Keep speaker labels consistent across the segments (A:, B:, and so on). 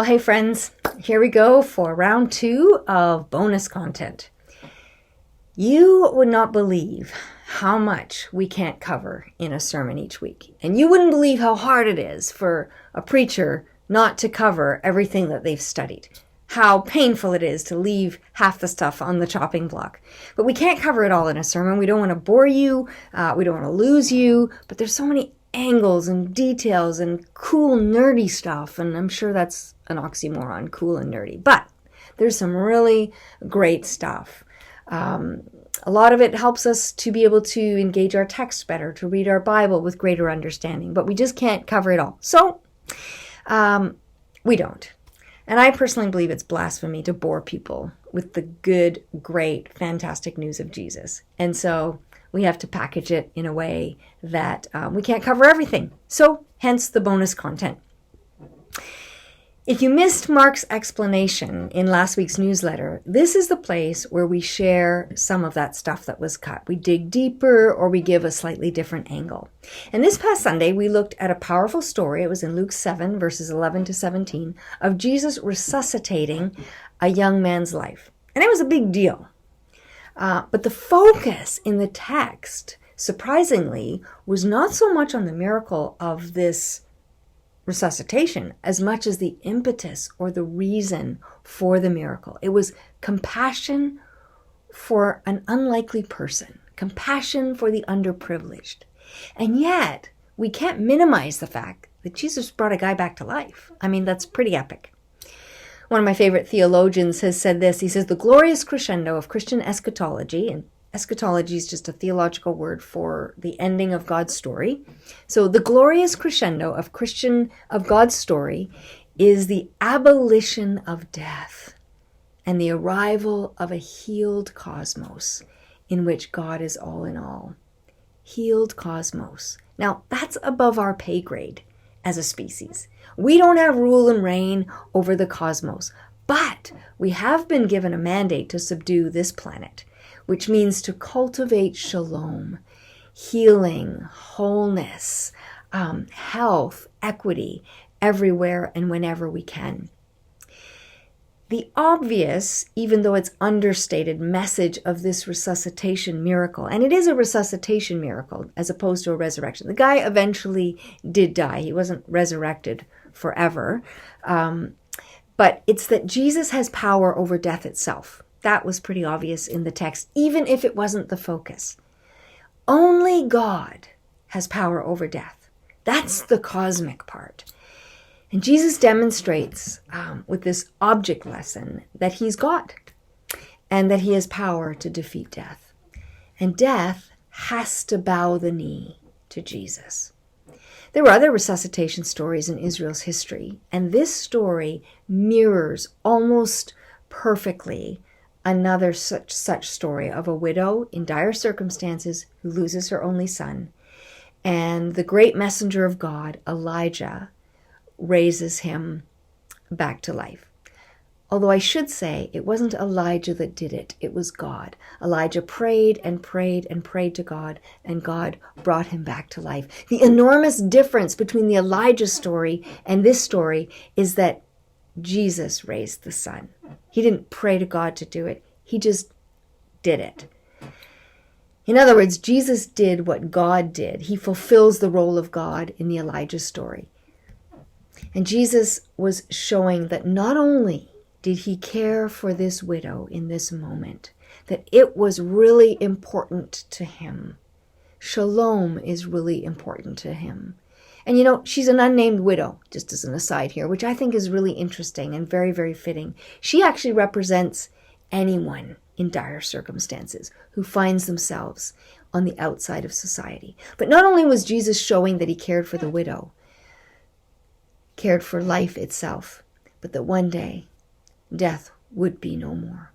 A: Well, hey friends, here we go for round 2 of bonus content. You would not believe how much we can't cover in a sermon each week. And you wouldn't believe how hard it is for a preacher not to cover everything that they've studied. How painful it is to leave half the stuff on the chopping block. But we can't cover it all in a sermon. We don't want to bore you. We don't want to lose you. But there's so many angles and details and cool nerdy stuff. And I'm sure that's an oxymoron, cool and nerdy. But there's some really great stuff. A lot of it helps us to be able to engage our text better, to read our Bible with greater understanding. But we just can't cover it all. So we don't. And I personally believe it's blasphemy to bore people with the good, great, fantastic news of Jesus. And so we have to package it in a way that we can't cover everything. So hence the bonus content. If you missed Mark's explanation in last week's newsletter, this is the place where we share some of that stuff that was cut. We dig deeper or we give a slightly different angle. And this past Sunday, we looked at a powerful story. It was in Luke 7, verses 11 to 17, of Jesus resuscitating a young man's life. And it was a big deal. But the focus in the text, surprisingly, was not so much on the miracle of this resuscitation as much as the impetus or the reason for the miracle. It was compassion for an unlikely person, compassion for the underprivileged. And yet, we can't minimize the fact that Jesus brought a guy back to life. I mean, that's pretty epic. One of my favorite theologians has said this. He says, the glorious crescendo of Christian eschatology, and eschatology is just a theological word for the ending of God's story. So the glorious crescendo of God's story is the abolition of death and the arrival of a healed cosmos in which God is all in all. Healed cosmos. Now, that's above our pay grade as a species. We don't have rule and reign over the cosmos, but we have been given a mandate to subdue this planet, which means to cultivate shalom, healing, wholeness, health, equity, everywhere and whenever we can. The obvious, even though it's understated, message of this resuscitation miracle, and it is a resuscitation miracle as opposed to a resurrection. The guy eventually did die. He wasn't resurrected forever. But it's that Jesus has power over death itself. That was pretty obvious in the text, even if it wasn't the focus. Only God has power over death. That's the cosmic part. And Jesus demonstrates with this object lesson that he's God and that he has power to defeat death. And death has to bow the knee to Jesus. There were other resuscitation stories in Israel's history, and this story mirrors almost perfectly another such story of a widow in dire circumstances who loses her only son. And the great messenger of God, Elijah, raises him back to life. Although I should say it wasn't Elijah that did it, it was God. Elijah prayed and prayed and prayed to God, and God brought him back to life. The enormous difference between the Elijah story and this story is that Jesus raised the son. He didn't pray to God to do it. He just did it. In other words, Jesus did what God did. He fulfills the role of God in the Elijah story. And Jesus was showing that not only did he care for this widow in this moment, that it was really important to him. Shalom is really important to him. And you know, she's an unnamed widow, just as an aside here, which I think is really interesting and very, very fitting. She actually represents anyone in dire circumstances who finds themselves on the outside of society. But not only was Jesus showing that he cared for the widow, cared for life itself, but that one day death would be no more.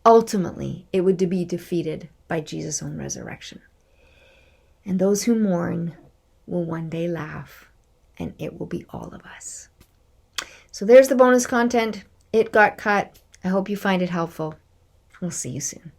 A: Ultimately, it would be defeated by Jesus' own resurrection. And those who mourn will one day laugh, and it will be all of us. So there's the bonus content. It got cut. I hope you find it helpful. We'll see you soon.